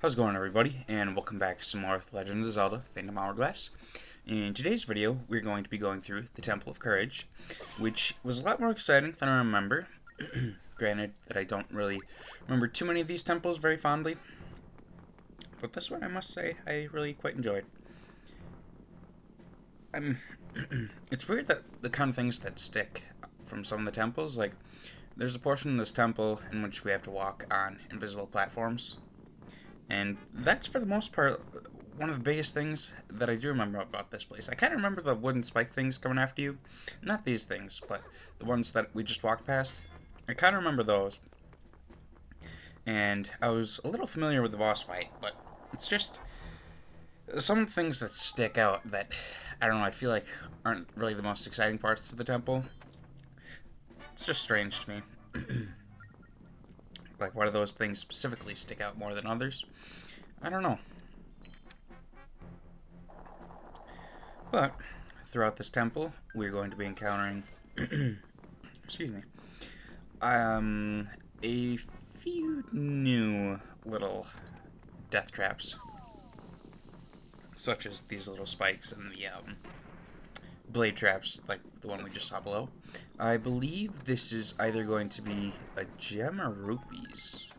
How's it going, everybody, and welcome back to some more Legend of Zelda, Hourglass. In today's video, we're going to be going through the Temple of Courage, which was a lot more exciting than I remember. Granted that I don't really remember too many of these temples very fondly, but this one I must say I really quite enjoyed. It's weird that the kind of things that stick from some of the temples, like there's a portion of this temple in which we have to walk on invisible platforms. And that's, for the most part, one of the biggest things that I do remember about this place. I kind of remember the wooden spike things coming after you. Not these things, but the ones that we just walked past. I kind of remember those. And I was a little familiar with the boss fight, but it's just some things that stick out that, I don't know, I feel like aren't really the most exciting parts of the temple. It's just strange to me. Like, why do those things specifically stick out more than others? I don't know. But throughout this temple, we're going to be encountering, excuse me, a few new little death traps, such as these little spikes and the blade traps, like the one we just saw below. I believe this is either going to be a gem or rupees.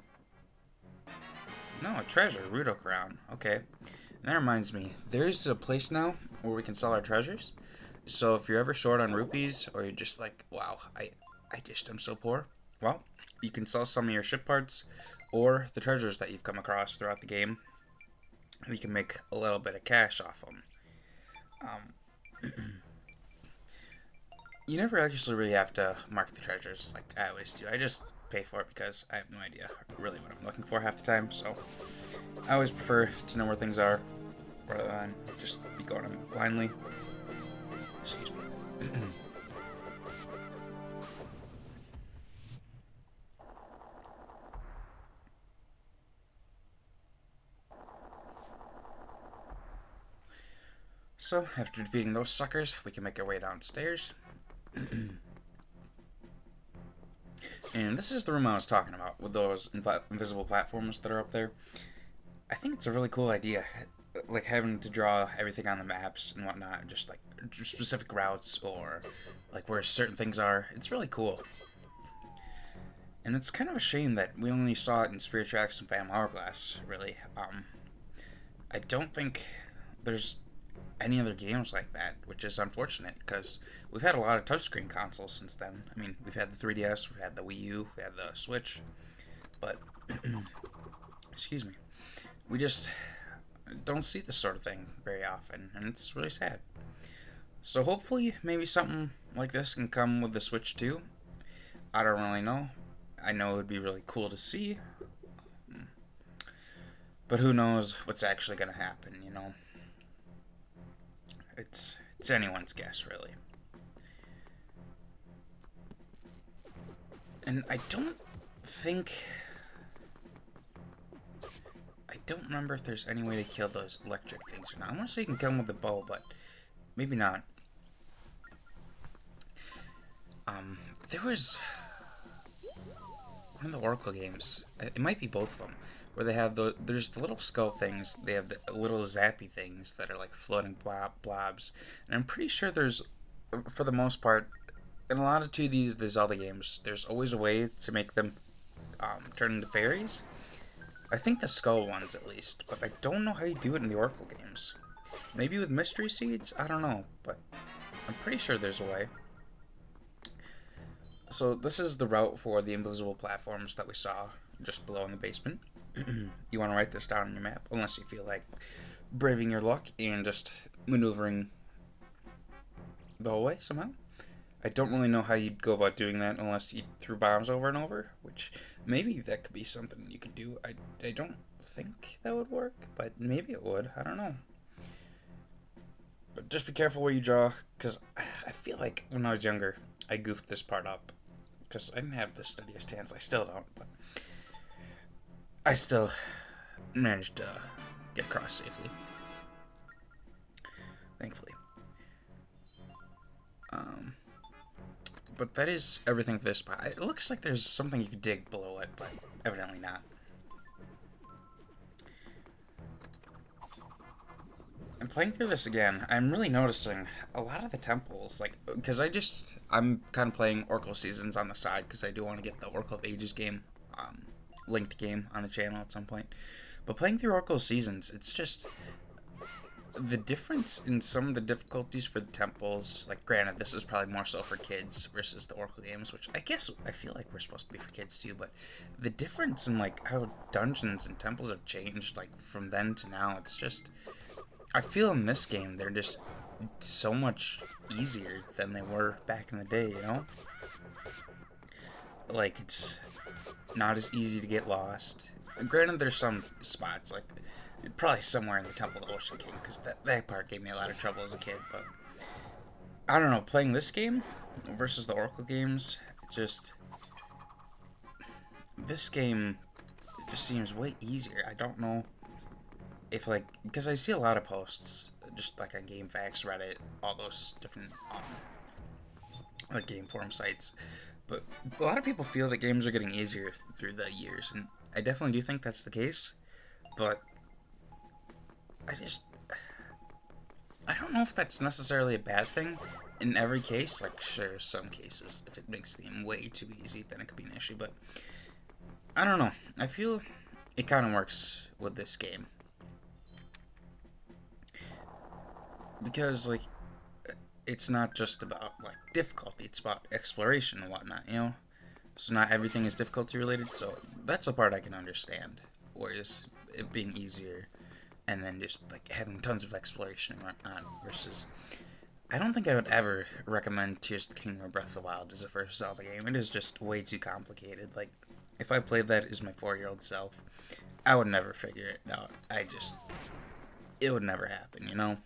No, a treasure, Rudo Crown. Okay. And that reminds me, there's a place now where we can sell our treasures. So if you're ever short on rupees, or you're just like, wow, I just am so poor, well, you can sell some of your ship parts or the treasures that you've come across throughout the game. And you can make a little bit of cash off them. You never actually really have to mark the treasures like I always do. I just pay for it because I have no idea really what I'm looking for half the time, so I always prefer to know where things are rather than just be going blindly. Excuse me. So, after defeating those suckers, we can make our way downstairs. And this is the room I was talking about, with those invisible platforms that are up there. I think it's a really cool idea, like having to draw everything on the maps and whatnot, just like specific routes or like where certain things are. It's really cool. And it's kind of a shame that we only saw it in Spirit Tracks and Phantom Hourglass, really. I don't think there's any other games like that, which is unfortunate because we've had a lot of touchscreen consoles since then. I mean, we've had the 3DS, we've had the Wii U, we had the Switch, but excuse me, we just don't see this sort of thing very often, and it's really sad. So hopefully, maybe something like this can come with the Switch too. I don't really know. I know it would be really cool to see, but who knows what's actually going to happen, you know? It's anyone's guess, really. And I don't remember if there's any way to kill those electric things or not. I want to say you can kill them with the bow, but maybe not. There was one of the Oracle games. It might be both of them, where they have there's the little skull things. They have the little zappy things that are like floating blobs, and I'm pretty sure there's, for the most part, in a lot of the Zelda games, there's always a way to make them turn into fairies. I think the skull ones at least, but I don't know how you do it in the Oracle games. Maybe with mystery seeds? I don't know, but I'm pretty sure there's a way. So this is the route for the invisible platforms that we saw just below in the basement. You want to write this down on your map, unless you feel like braving your luck and just maneuvering the whole way somehow. I don't really know how you'd go about doing that unless you threw bombs over and over, which maybe that could be something you could do. I don't think that would work, but maybe it would. I don't know. But just be careful where you draw, because I feel like when I was younger, I goofed this part up. Because I didn't have the steadiest hands. I still don't, but I still managed to get across safely. Thankfully. But that is everything for this spot. It looks like there's something you could dig below it, but evidently not. playing through this again, I'm really noticing a lot of the temples, like, because I'm kind of playing Oracle Seasons on the side, because I do want to get the Oracle of Ages game, linked game on the channel at some point. But playing through Oracle Seasons, it's just, the difference in some of the difficulties for the temples, like, granted, this is probably more so for kids versus the Oracle games, which I feel like we're supposed to be for kids too, but the difference in, like, how dungeons and temples have changed, like, from then to now, it's just, I feel in this game they're just so much easier than they were back in the day, you know? Like, it's not as easy to get lost. Granted, there's some spots, like, probably somewhere in the Temple of the Ocean King, because that part gave me a lot of trouble as a kid, but I don't know, playing this game versus the Oracle games, this game just seems way easier. I don't know if, like, because I see a lot of posts, just like on GameFAQs, Reddit, all those different, like, game forum sites, but a lot of people feel that games are getting easier through the years, and I definitely do think that's the case, but I don't know if that's necessarily a bad thing in every case. Like, sure, some cases, if it makes the game way too easy, then it could be an issue, but I don't know. I feel it kind of works with this game. Because, like, it's not just about, like, difficulty, it's about exploration and whatnot, you know? So not everything is difficulty related, so that's a part I can understand. Whereas it being easier and then just, like, having tons of exploration and whatnot versus, I don't think I would ever recommend Tears of the Kingdom or Breath of the Wild as a first Zelda game. It is just way too complicated. Like, if I played that as my 4-year-old self, I would never figure it out. It would never happen, you know?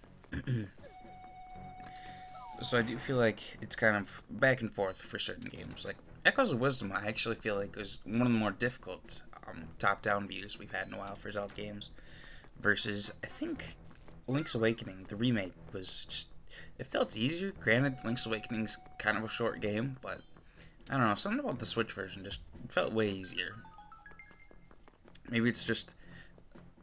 So I do feel like it's kind of back and forth for certain games. Like, Echoes of Wisdom, I actually feel like was one of the more difficult top-down views we've had in a while for Zelda games. Versus, I think, Link's Awakening, the remake, was just, it felt easier. Granted, Link's Awakening's kind of a short game, but I don't know, something about the Switch version just felt way easier. Maybe it's just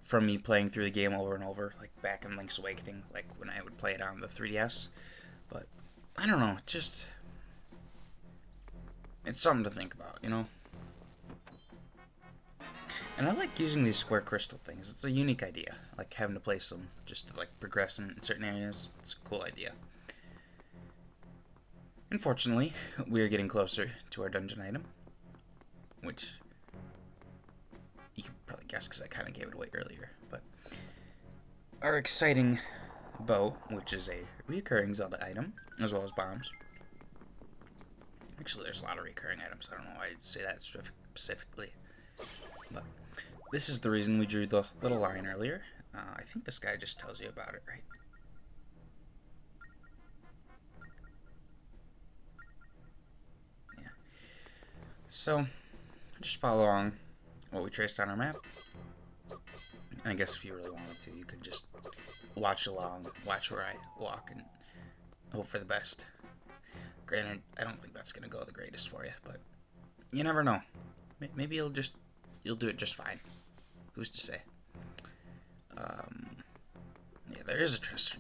from me playing through the game over and over, like back in Link's Awakening, like when I would play it on the 3DS. But I don't know, it's something to think about, you know? And I like using these square crystal things. It's a unique idea. I like having to place them just to, like, progress in certain areas. It's a cool idea. Unfortunately, we are getting closer to our dungeon item, which you can probably guess because I kind of gave it away earlier. But our exciting bow, which is a recurring Zelda item, as well as bombs. Actually, there's a lot of recurring items. I don't know why I say that specifically. But this is the reason we drew the little line earlier. I think this guy just tells you about it, right? Yeah. So, just follow along what we traced on our map. And I guess if you really wanted to, you could just watch along, watch where I walk, and hope for the best. Granted, I don't think that's going to go the greatest for you, but you never know. Maybe you'll do it just fine. Who's to say? Yeah, there is a treasure.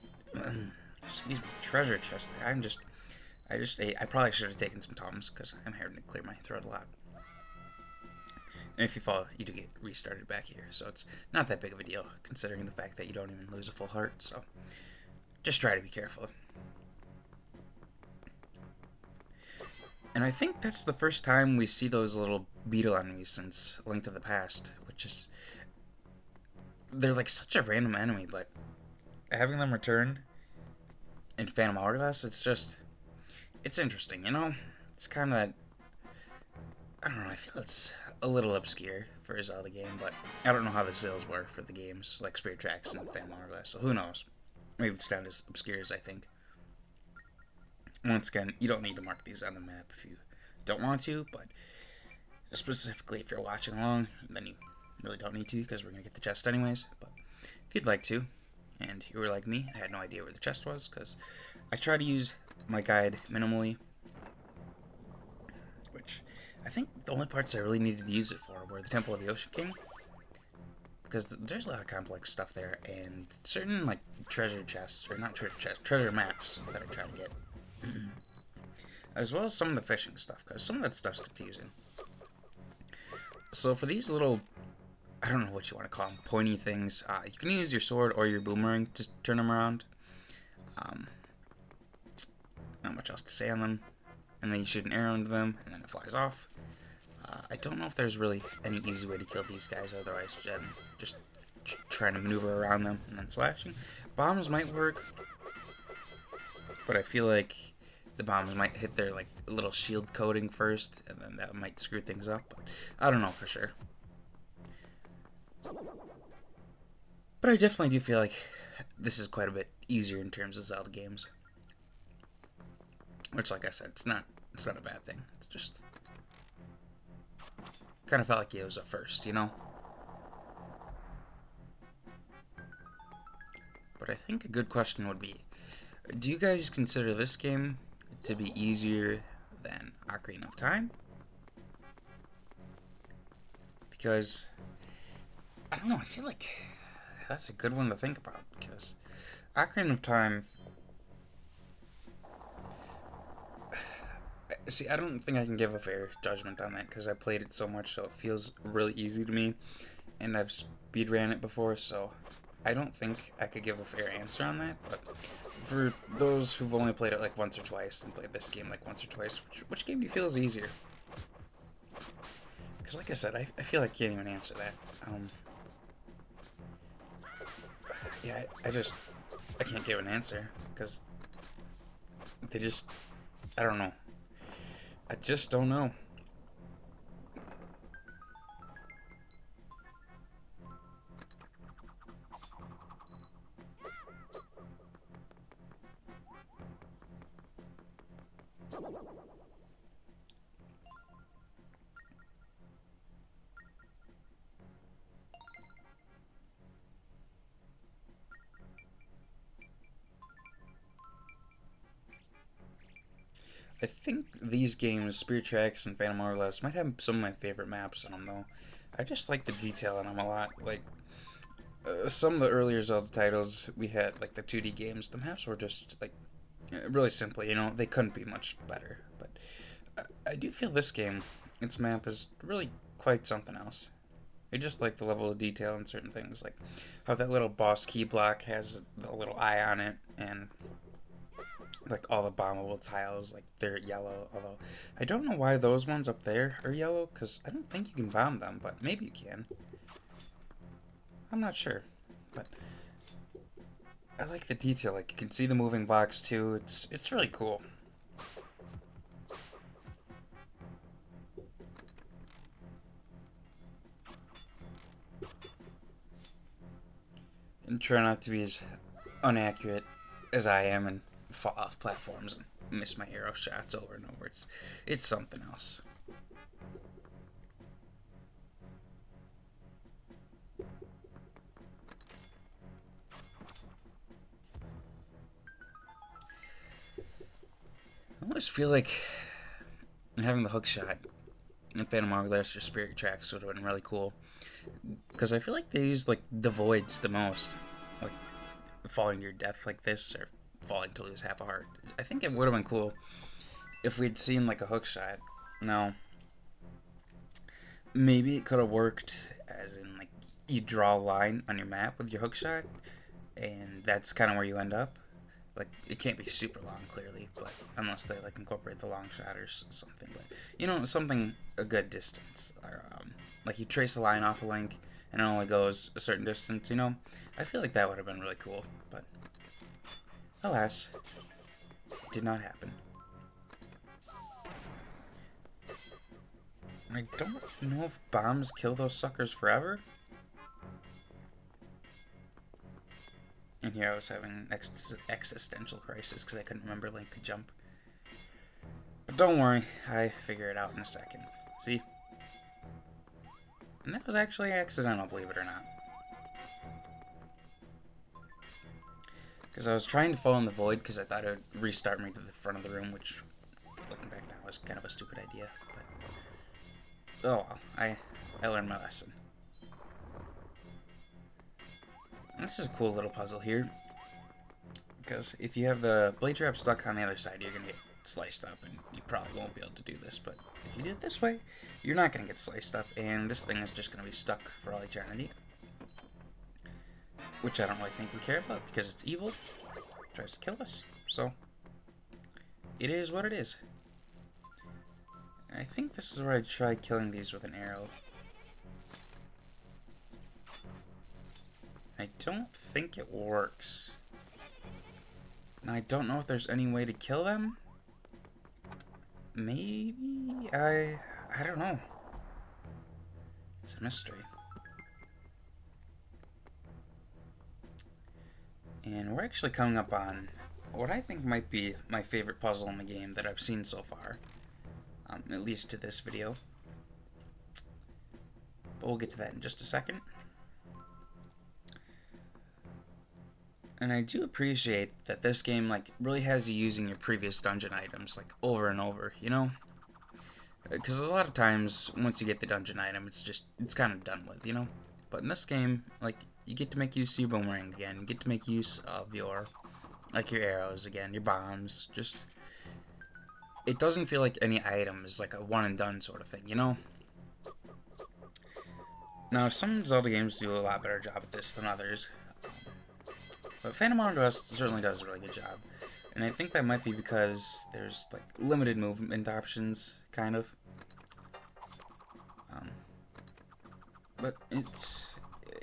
Excuse me, treasure chest there. I probably should have taken some Tums because I'm having to clear my throat a lot. And if you fall, you do get restarted back here, so it's not that big of a deal considering the fact that you don't even lose a full heart. So just try to be careful. And I think that's the first time we see those little beetle enemies since Link to the Past, which is, they're like such a random enemy, but having them return in Phantom Hourglass, it's interesting, you know? It's kind of, I don't know, I feel it's a little obscure for a Zelda game, but I don't know how the sales were for the games, like Spirit Tracks and Phantom Hourglass, so who knows? Maybe it's not as obscure as I think. Once again, you don't need to mark these on the map if you don't want to, but specifically if you're watching along, then you really don't need to because we're going to get the chest anyways. But if you'd like to, and you were like me, I had no idea where the chest was because I try to use my guide minimally, which I think the only parts I really needed to use it for were the Temple of the Ocean King, because there's a lot of complex stuff there, and certain like treasure chests, or not treasure chests, treasure maps that I try to get, as well as some of the fishing stuff, because some of that stuff's confusing. So for these little, I don't know what you want to call them, pointy things, you can use your sword or your boomerang to turn them around. Not much else to say on them. And then you shoot an arrow into them, and then it flies off. I don't know if there's really any easy way to kill these guys, otherwise just trying to maneuver around them and then slashing. Bombs might work, but I feel like the bombs might hit their like little shield coating first, and then that might screw things up. But I don't know for sure. But I definitely do feel like this is quite a bit easier in terms of Zelda games. Which, like I said, it's not a bad thing. It's just kind of felt like it was a first, you know? But I think a good question would be, do you guys consider this game to be easier than Ocarina of Time? Because, I don't know, I feel like that's a good one to think about, because Ocarina of Time... See, I don't think I can give a fair judgment on that, because I played it so much, so it feels really easy to me, and I've speedran it before, so I don't think I could give a fair answer on that. But for those who've only played it like once or twice, and played this game like once or twice, which game do you feel is easier? Because like I said, I feel like I can't even answer that. Yeah, I can't give an answer, because they just, I don't know. I just don't know. I think these games, Spirit Tracks and Phantom Hourglass, might have some of my favorite maps in them, though. I just like the detail in them a lot. Like, some of the earlier Zelda titles we had, like the 2D games, the maps were just, like, really simple, you know? They couldn't be much better. But I do feel this game, its map is really quite something else. I just like the level of detail in certain things, like how that little boss key block has the little eye on it, and like all the bombable tiles, like they're yellow. Although I don't know why those ones up there are yellow, because I don't think you can bomb them, but maybe you can. I'm not sure, but I like the detail. Like you can see the moving blocks too. It's really cool. And try not to be as inaccurate as I am and fall off platforms and miss my arrow shots over and over. It's something else. I always feel like having the hook shot in Phantom Hourglass or Spirit Tracks would have been really cool, because I feel like they use like the voids the most, like falling to your death like this or falling to lose half a heart. I think it would have been cool if we'd seen like a hook shot. Now, maybe it could have worked as in like you draw a line on your map with your hook shot, and that's kind of where you end up. Like it can't be super long, clearly, but unless they like incorporate the long shot or something. But you know, something a good distance, or like you trace a line off a link and it only goes a certain distance. You know, I feel like that would have been really cool, but alas, it did not happen. I don't know if bombs kill those suckers forever. And here I was having an existential crisis because I couldn't remember Link could jump. But don't worry, I figure it out in a second. See? And that was actually accidental, believe it or not. Because I was trying to fall in the void because I thought it would restart me to the front of the room, which, looking back now, was kind of a stupid idea. But, oh well, I learned my lesson. This is a cool little puzzle here, because if you have the blade trap stuck on the other side, you're going to get sliced up, and you probably won't be able to do this, but if you do it this way, you're not going to get sliced up, and this thing is just going to be stuck for all eternity. Which I don't really think we care about, because it's evil. It tries to kill us, so it is what it is. And I think this is where I tried killing these with an arrow. I don't think it works. Now I don't know if there's any way to kill them. Maybe? I don't know. It's a mystery. And we're actually coming up on what I think might be my favorite puzzle in the game that I've seen so far. At least to this video. But we'll get to that in just a second. And I do appreciate that this game really has you using your previous dungeon items over and over, you know? Because a lot of times once you get the dungeon item, it's kind of done with, you know? But in this game, you get to make use of your boomerang again. You get to make use of your arrows again, your bombs. It doesn't feel like any item is a one and done sort of thing, you know? Now, some Zelda games do a lot better job at this than others. But Phantom Hourglass certainly does a really good job. And I think that might be because there's limited movement options, kind of. But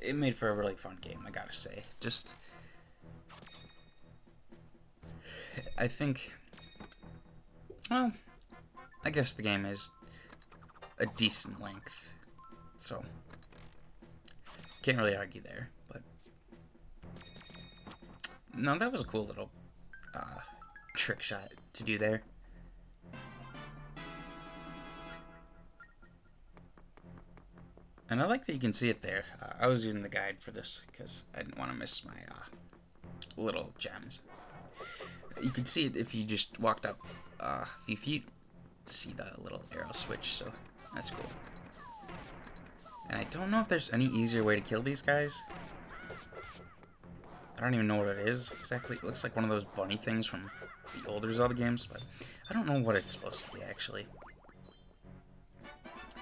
it made for a really fun game, I gotta say. I think, well, I guess the game is a decent length, so can't really argue there. But no, that was a cool little trick shot to do there. And I like that you can see it there. I was using the guide for this because I didn't want to miss my little gems. You could see it if you just walked up a few feet to see the little arrow switch, so that's cool. And I don't know if there's any easier way to kill these guys. I don't even know what it is exactly. It looks like one of those bunny things from the older Zelda games, but I don't know what it's supposed to be, actually.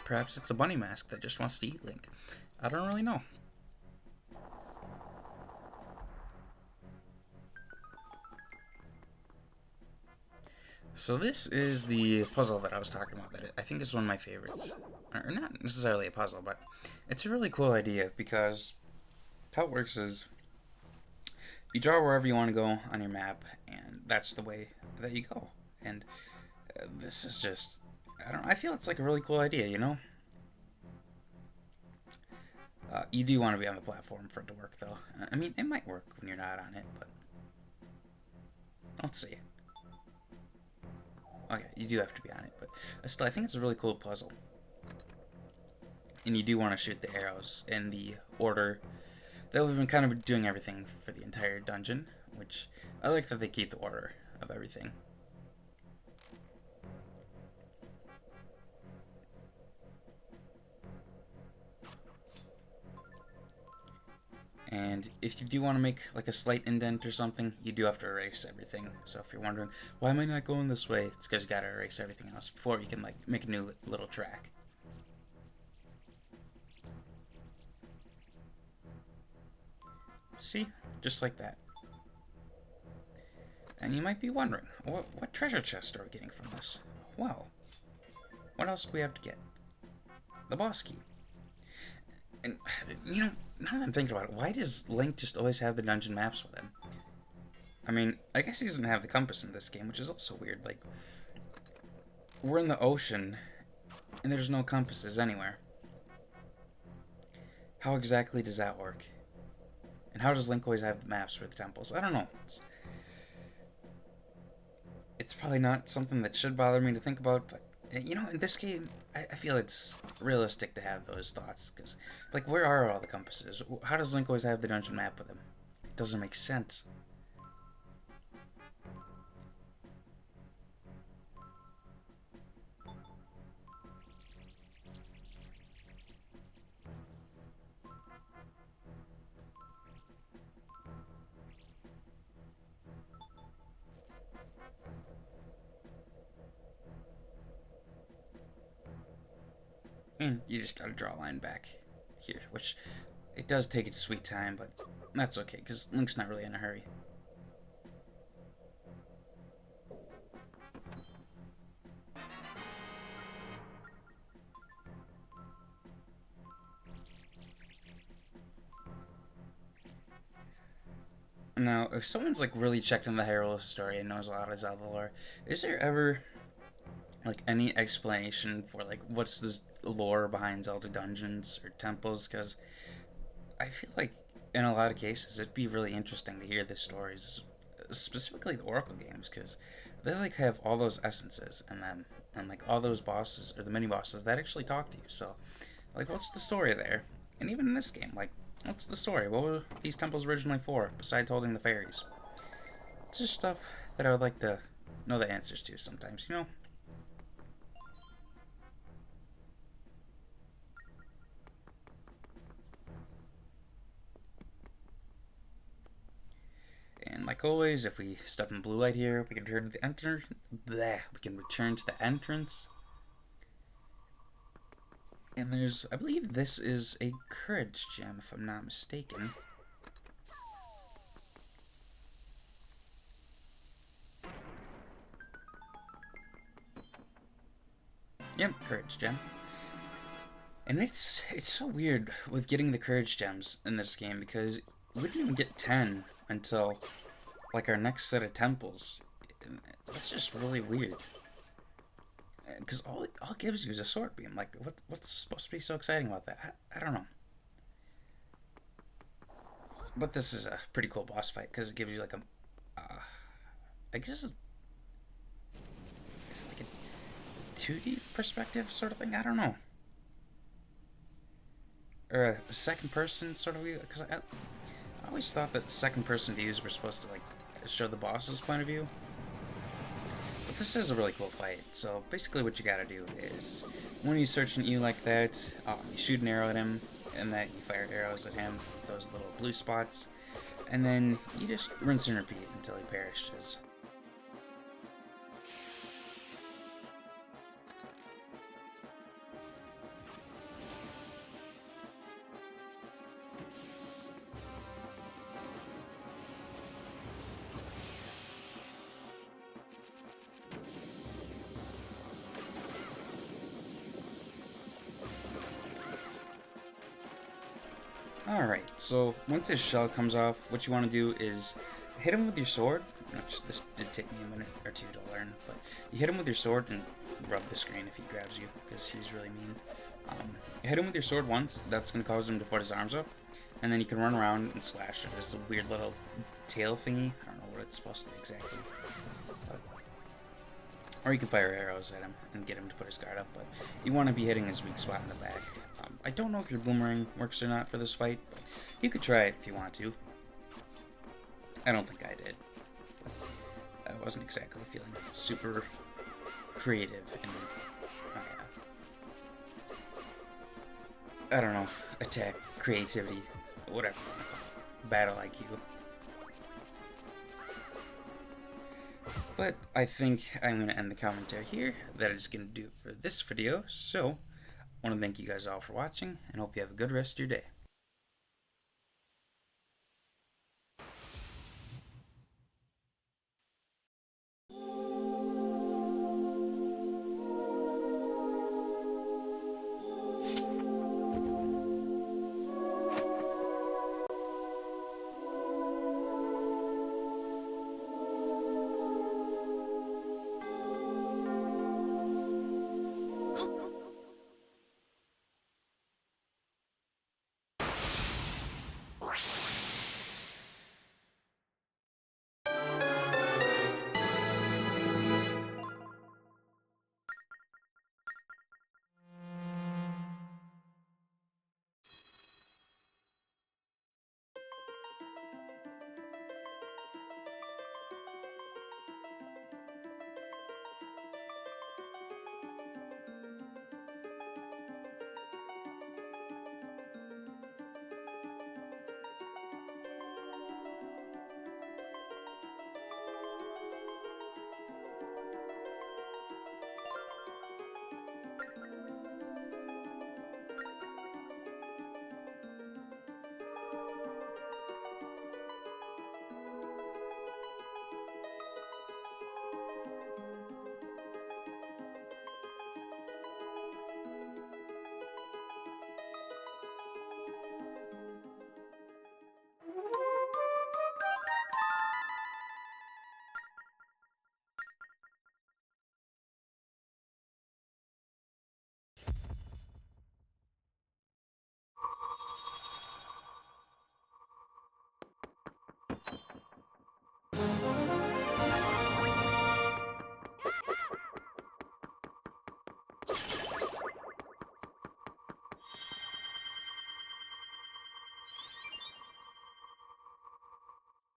Perhaps it's a bunny mask that just wants to eat Link. I don't really know. So this is the puzzle that I was talking about that I think is one of my favorites. Or not necessarily a puzzle, but it's a really cool idea because how it works is you draw wherever you want to go on your map, and that's the way that you go. And this is just, I feel it's a really cool idea, you know? You do want to be on the platform for it to work, though. I mean, it might work when you're not on it, but let's see. Okay, you do have to be on it, but still, I think it's a really cool puzzle. And you do want to shoot the arrows in the order that we've been kind of doing everything for the entire dungeon, which I like that they keep the order of everything. And if you do want to make a slight indent or something, you do have to erase everything. So if you're wondering, why am I not going this way? It's because you gotta erase everything else before you can make a new little track. See? Just like that. And you might be wondering, what treasure chest are we getting from this? Well, what else do we have to get? The boss key. And, you know, now that I'm thinking about it, why does Link just always have the dungeon maps with him? I mean, I guess he doesn't have the compass in this game, which is also weird. We're in the ocean, and there's no compasses anywhere. How exactly does that work? And how does Link always have maps for the temples? I don't know. It's probably not something that should bother me to think about, but you know, in this game, I feel it's realistic to have those thoughts, because, where are all the compasses? How does Link always have the dungeon map with him? It doesn't make sense. And you just gotta draw a line back here, which it does take its sweet time, but that's okay, because Link's not really in a hurry. Now, if someone's like really checked in the Hyrule story and knows a lot of Zelda lore, is there ever like any explanation for like what's this lore behind Zelda dungeons or temples? Because I feel like in a lot of cases it'd be really interesting to hear the stories, specifically the Oracle games, because they like have all those essences and then and like all those bosses or the mini bosses that actually talk to you. So, like, what's the story there? And even in this game, like, what's the story? What were these temples originally for, besides holding the fairies? It's just stuff that I would like to know the answers to sometimes, you know? And like always, if we step in blue light here, we can return to the we can return to the entrance. And there's, I believe this is a courage gem, if I'm not mistaken. Yep, courage gem. And it's so weird with getting the courage gems in this game because we didn't even get 10 until like our next set of temples. That's just really weird. Because all it gives you is a sword beam. Like, what's supposed to be so exciting about that? I don't know. But this is a pretty cool boss fight because it gives you like a, I guess it's like a 2D perspective sort of thing. I don't know, or a second person sort of view. Because I always thought that second person views were supposed to like show the boss's point of view. But this is a really cool fight. So basically, what you gotta do is when he's searching at you like that, you shoot an arrow at him, and then you fire arrows at him, those little blue spots, and then you just rinse and repeat until he perishes. Alright, so once his shell comes off, what you want to do is hit him with your sword, which this did take me a minute or two to learn, but you hit him with your sword and rub the screen if he grabs you, because he's really mean. You hit him with your sword once, that's going to cause him to put his arms up, and then you can run around and slash it. There's a weird little tail thingy, I don't know what it's supposed to be exactly. But, or you can fire arrows at him and get him to put his guard up, but you want to be hitting his weak spot in the back. I don't know if your boomerang works or not for this fight, but you could try it if you want to. I don't think I did. I wasn't exactly feeling super creative in I don't know, attack, creativity, whatever, battle IQ. But I think I'm going to end the commentary here. That is going to do it for this video, so I want to thank you guys all for watching, and hope you have a good rest of your day.